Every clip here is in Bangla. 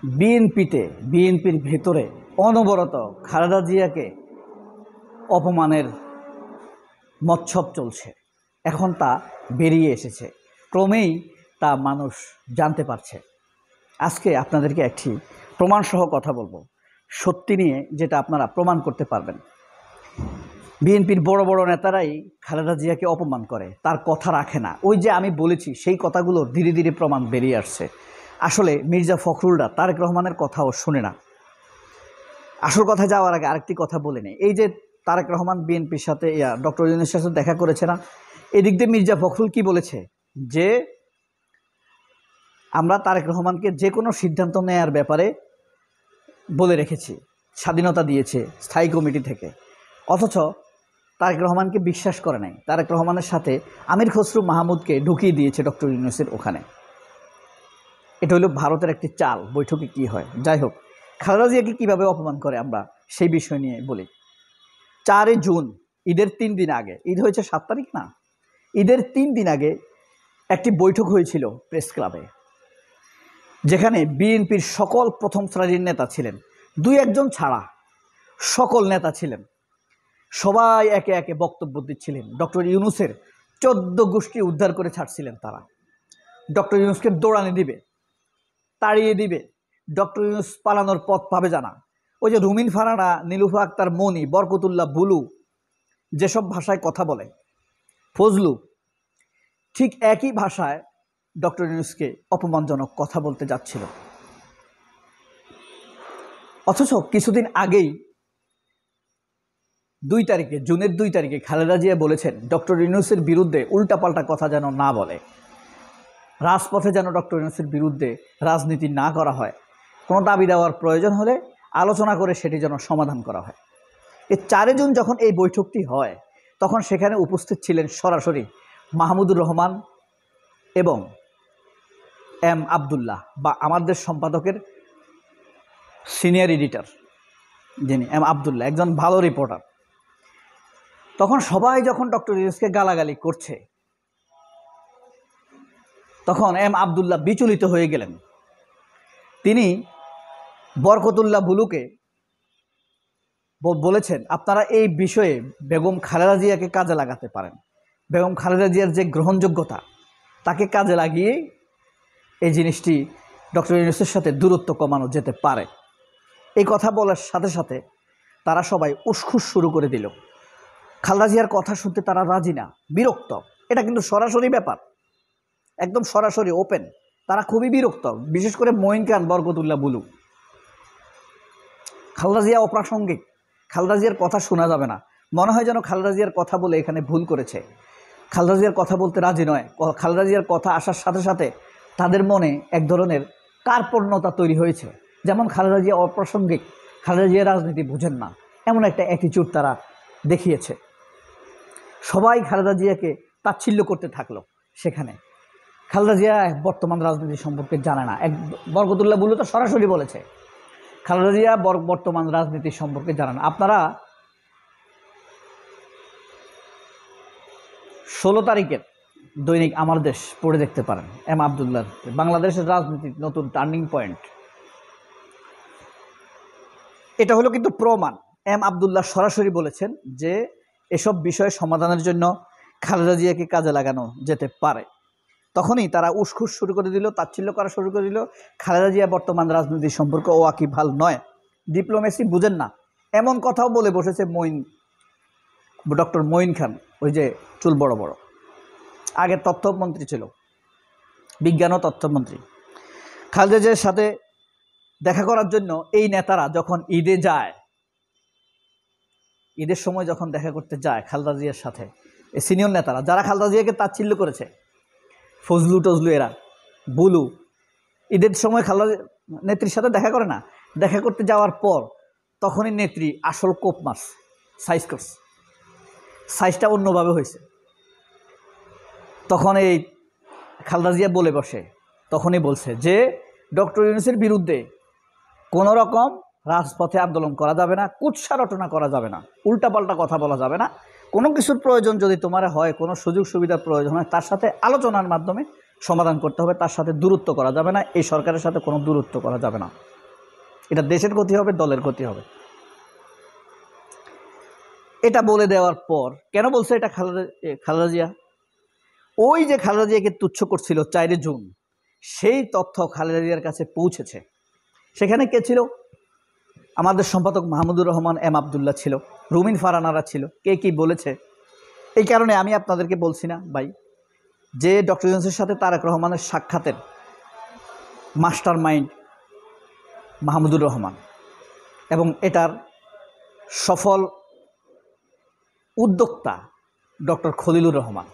বিএনপির ভেতরে অনবরত খালেদা জিয়াকে অপমানের মৎসব চলছে। এখন তা বেরিয়ে এসেছে, ক্রমেই তা মানুষ জানতে পারছে। আজকে আপনাদেরকে একটি প্রমাণসহ কথা বলবো, সত্যি নিয়ে, যেটা আপনারা প্রমাণ করতে পারবেন। বিএনপির বড় বড় নেতারাই খালেদা জিয়াকে অপমান করে, তার কথা রাখে না। ওই যে আমি বলেছি, সেই কথাগুলো ধীরে ধীরে প্রমাণ বেরিয়ে আসছে। আসলে মির্জা ফখরুলরা তারেক রহমানের কথাও শোনে না। আসল কথা যাওয়ার আগে আরেকটি কথা বলে নেই। এই যে তারেক রহমান বিএনপির সাথে ডক্টর ইউনূসের সাথে দেখা করেছে না, এদিক দিয়ে মির্জা ফখরুল কি বলেছে, যে আমরা তারেক রহমানকে যে কোনো সিদ্ধান্ত নেয়ার ব্যাপারে বলে রেখেছি, স্বাধীনতা দিয়েছে স্থায়ী কমিটি থেকে। অথচ তারেক রহমানকে বিশ্বাস করে নাই। তারেক রহমানের সাথে আমির খসরু মাহমুদকে ঢুকিয়ে দিয়েছে ডক্টর ইউনূসের ওখানে। এটা হলো ভারতের একটি চাল, বৈঠকে কি হয়। যাই হোক, খালেদা জিয়াকে কীভাবে অপমান করে আমরা সেই বিষয় নিয়ে বলি। 4 জুন, ঈদের 3 দিন আগে, ঈদ হয়েছে 7 তারিখ না, ঈদের 3 দিন আগে একটি বৈঠক হয়েছিল প্রেস ক্লাবে, যেখানে বিএনপির সকল প্রথম শ্রেণীর নেতা ছিলেন, 2-1 ছাড়া সকল নেতা ছিলেন। সবাই একে একে বক্তব্য দিচ্ছিলেন। ডক্টর ইউনূসের 14 গোষ্ঠী উদ্ধার করে ছাড়ছিলেন তারা। ডক্টর ইউনূসকে দৌড়ানি দিবে, তাড়িয়ে দিবে, ডক্টর ইউনূস পালানোর পথ পাবে জানা। ওই যে রুমিন ফারহানা, নীলুফা আক্তার মনি, বরকতুল্লাহ বুলু যেসব ভাষায় কথা বলে, ফজলু ঠিক একই ভাষায় ডক্টর ইউনূসকে অপমানজনক কথা বলতে যাচ্ছিল। অথচ কিছুদিন আগেই 2 তারিখে, জুনের 2 তারিখে খালেদা জিয়া বলেছেন ডক্টর ইউনূসের বিরুদ্ধে উল্টাপাল্টা কথা যেন না বলে, রাজপথে যেন ডক্টর ইউনূসের বিরুদ্ধে রাজনীতি না করা হয়, কোনো দাবি দেওয়ার প্রয়োজন হলে আলোচনা করে সেটি যেন সমাধান করা হয়। এই 4 জুন যখন এই বৈঠকটি হয়, তখন সেখানে উপস্থিত ছিলেন সরাসরি মাহমুদুর রহমান এবং এম আবদুল্লাহ, বা আমাদের সম্পাদকের সিনিয়র এডিটর যিনি এম আবদুল্লাহ, একজন ভালো রিপোর্টার। তখন সবাই যখন ডক্টর ইউনূসকে গালাগালি করছে, তখন এম আবদুল্লাহ বিচলিত হয়ে গেলেন। তিনি বরকতুল্লাহ বুলুকে বলেছেন, আপনারা এই বিষয়ে বেগম খালেদা জিয়াকে কাজে লাগাতে পারেন। বেগম খালেদা জিয়ার যে গ্রহণযোগ্যতা, তাকে কাজে লাগিয়ে এই জিনিসটি ডক্টর ইউনূসের সাথে দূরত্ব কমানো যেতে পারে। এই কথা বলার সাথে সাথে তারা সবাই উসখুস শুরু করে দিল। খালেদা জিয়ার কথা শুনতে তারা রাজি না, বিরক্ত। এটা কিন্তু সরাসরি ব্যাপার, একদম সরাসরি ওপেন। তারা খুবই বিরক্ত, বিশেষ করে মঈন খান, বরকতুল্লাহ বুলু। খালেদা জিয়া অপ্রাসঙ্গিক, খালেদা জিয়ার কথা শোনা যাবে না। মনে হয় যেন খালেদা জিয়ার কথা বলে এখানে ভুল করেছে, খালেদা জিয়ার কথা বলতে রাজি নয়। খালেদা জিয়ার কথা আসার সাথে সাথে তাদের মনে এক ধরনের কার্পণ্যতা তৈরি হয়েছে, যেমন খালেদা জিয়া অপ্রাসঙ্গিক, খালেদা জিয়া রাজনীতি বুঝেন না, এমন একটা অ্যাটিটিউড তারা দেখিয়েছে। সবাই খালেদা জিয়াকে তাচ্ছিল্য করতে থাকলো সেখানে। খালেদা জিয়া বর্তমান রাজনীতি সম্পর্কে জানে না। বরকতুল্লাহ বুলু তো সরাসরি বলেছে খালেদা জিয়া বর্তমান রাজনীতি সম্পর্কে জানে না। আপনারা 16 তারিখের দৈনিক আমার দেশ পড়ে দেখতে পারেন, এম আবদুল্লাহ, বাংলাদেশের রাজনীতির নতুন টার্নিং পয়েন্ট। এটা হলো কিন্তু প্রমাণ। এম আবদুল্লাহ সরাসরি বলেছেন যে এসব বিষয় সমাধানের জন্য খালেদা জিয়াকে কাজে লাগানো যেতে পারে। তখনই তারা উসখুস শুরু করে দিল, তাচ্ছিল্য করা শুরু করে দিল। খালেদা জিয়া বর্তমান রাজনীতির সম্পর্কে ওয়াকিবহাল নয়, ডিপ্লোমেসি বুঝেন না, এমন কথাও বলে বসেছে ডক্টর মঈন খান, ওই যে চুল বড় বড়, আগে তথ্যমন্ত্রী ছিল, বিজ্ঞান ও তথ্যমন্ত্রী। খালেদা জিয়ার সাথে দেখা করার জন্য এই নেতারা যখন ঈদে যায়, ঈদের সময় যখন দেখা করতে যায় খালেদা জিয়ার সাথে, এই সিনিয়র নেতারা যারা খালেদা জিয়াকে তাচ্ছিল্য করেছে, ফজলু টজলু, এরা বুলু, ঈদের সময় খালেদা নেত্রীর সাথে দেখা করে না। দেখা করতে যাওয়ার পর তখনই নেত্রী আসল কোপ মাছ সাইজ করছে, সাইজটা অন্যভাবে হয়েছে। তখন এই খালেদা জিয়া বলে বসে, তখনই বলছে যে ডক্টর ইউনূসের বিরুদ্ধে কোনো রকম রাজপথে আন্দোলন করা যাবে না, কুৎসা রটনা করা যাবে না, উল্টাপাল্টা কথা বলা যাবে না। কোনো কিছুর প্রয়োজন যদি তোমার হয়, কোনো সুযোগ সুবিধার প্রয়োজন হয়, তার সাথে আলোচনার মাধ্যমে সমাধান করতে হবে, তার সাথে দূরত্ব করা যাবে না, এই সরকারের সাথে কোনো দূরত্ব করা যাবে না। এটা দেশের ক্ষতি হবে, দলের ক্ষতি হবে। এটা বলে দেওয়ার পর কেন বলছে এটা খালেদা জিয়া? ওই যে খালেদা জিয়াকে তুচ্ছ করছিল 4 জুন, সেই তথ্য খালেদা জিয়ার কাছে পৌঁছেছে। সেখানে কে ছিল? আমাদের সম্পাদক মাহমুদুর রহমান এম আবদুল্লাহ ছিল, রুমিন ফারানারা ছিল। কে কি বলেছে, এই কারণে আমি আপনাদেরকে বলছি না ভাই যে ডক্টর ইউনূসের সাথে তারেক রহমানের সাক্ষাতের মাস্টার মাইন্ড মাহমুদুর রহমান এবং এটার সফল উদ্যোক্তা ডক্টর খলিলুর রহমান।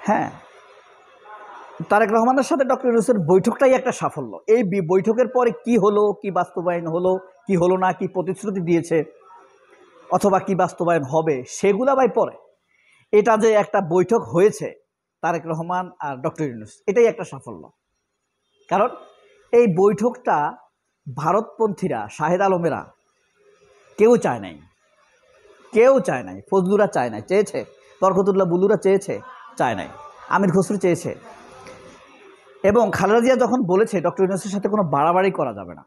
হ্যাঁ, তারেক রহমানের সাথে ডক্টর ইউনূসের বৈঠকটাই একটা সাফল্য। এই বৈঠকের পরে কি হলো, কি বাস্তবায়ন হলো, কি হলো না, কি প্রতিশ্রুতি দিয়েছে অথবা কি বাস্তবায়ন হবে, সেগুলা ভাই পরে। এটা যে একটা বৈঠক হয়েছে তারেক রহমান আর ডক্টর ইউনূস, এটাই একটা সাফল্য। কারণ এই বৈঠকটা ভারতপন্থীরা, শাহেদ আলমেরা কেউ চায় নাই, ফজলুরা চায় নাই, চেয়েছে বরকতুল্লাহ বুলুরা চেয়েছে, চায় নাই, আমির খসরু চেয়েছে। এবং খালেদা জিয়া যখন বলেছে ডক্টর ইউনূসের সাথে কোনো বাড়াবাড়ি করা যাবে না,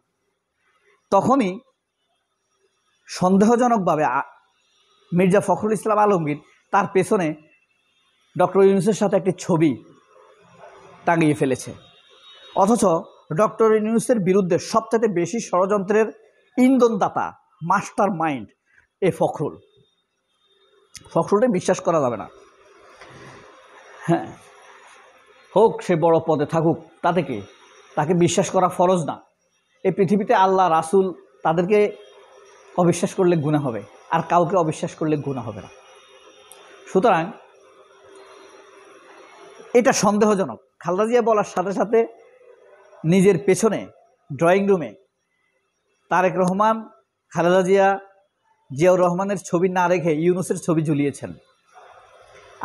তখনই সন্দেহজনকভাবে মির্জা ফখরুল ইসলাম আলমগীর তার পেছনে ডক্টর ইউনূসের সাথে একটি ছবি টাঙিয়ে ফেলেছে। অথচ ডক্টর ইউনূসের বিরুদ্ধে সবচেয়ে বেশি ষড়যন্ত্রের ইন্ধনদাতা, মাস্টার মাইন্ড এ ফখরুলটা বিশ্বাস করা যাবে না। হ্যাঁ, হোক সে বড় পদে থাকুক, তাতে কি, তাকে বিশ্বাস করা ফরজ না? এই পৃথিবীতে আল্লাহ, রাসূল, তাদেরকে অবিশ্বাস করলে গুনাহ হবে, আর কাউকে অবিশ্বাস করলে গুনাহ হবে না। সুতরাং এটা সন্দেহজনক। খালেদা জিয়া বলার সাথে সাথে নিজের পেছনে ড্রয়িং রুমে তারেক রহমান, খালেদা জিয়া, জিয়াউর রহমানের ছবি না রেখে ইউনূসের ছবি ঝুলিয়েছেন।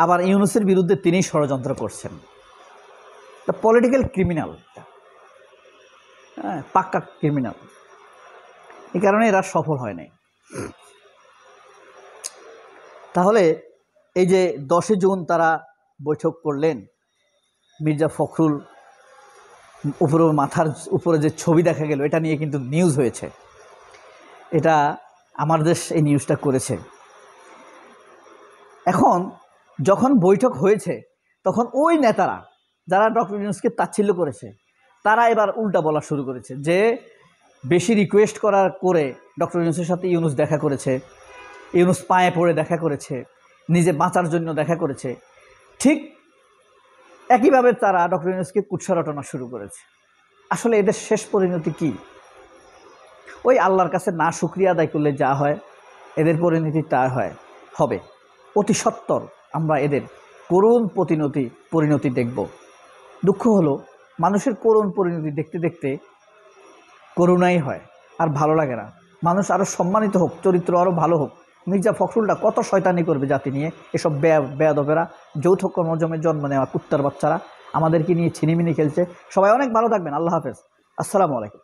আবার ইউনূসের বিরুদ্ধে তিনি ষড়যন্ত্র করছেন। তা পলিটিক্যাল ক্রিমিনাল, হ্যাঁ, পাক্কা ক্রিমিনাল। এই কারণে এরা সফল হয় নাই। তাহলে এই যে 10 জুন তারা বৈঠক করলেন, মির্জা ফখরুল উপরে, মাথার উপরে যে ছবি দেখা গেল, এটা নিয়ে কিন্তু নিউজ হয়েছে। এটা আমার দেশ এই নিউজটা করেছে। এখন যখন বৈঠক হয়েছে তখন ওই নেতারা যারা ডক্টর ইউনূসকে তাচ্ছিল্য করেছে, তারা এবার উল্টা বলা শুরু করেছে যে বেশি রিকোয়েস্ট করার করে ডক্টর ইউনূসের সাথে ইউনূস দেখা করেছে, ইউনূস পায়ে পড়ে দেখা করেছে, নিজে বাঁচার জন্য দেখা করেছে। ঠিক একইভাবে তারা ডক্টর ইউনূসকে কুৎসা রটনা শুরু করেছে। আসলে এদের শেষ পরিণতি কি? ওই আল্লাহর কাছে না শুকরিয়া আদায় করলে যা হয়, এদের পরিণতি তা হবে। অতি সত্বর আমরা এদের করুণ পরিণতি দেখব। দুঃখ হলো মানুষের করুণ পরিণতি দেখতে দেখতে করুণাই হয়, আর ভালো লাগে না। মানুষ আরও সম্মানিত হোক, চরিত্র আরও ভালো হোক। মির্জা ফখরুলটা কত শয়তানি করবে জাতি নিয়ে, এসব বেয়াদবেরা, যৌথ কর্মজমে জন্ম নেওয়া কুত্তার বাচ্চারা আমাদেরকে নিয়ে ছিনিমিনি খেলছে। সবাই অনেক ভালো থাকবেন। আল্লাহ হাফেজ, আসসালামু আলাইকুম।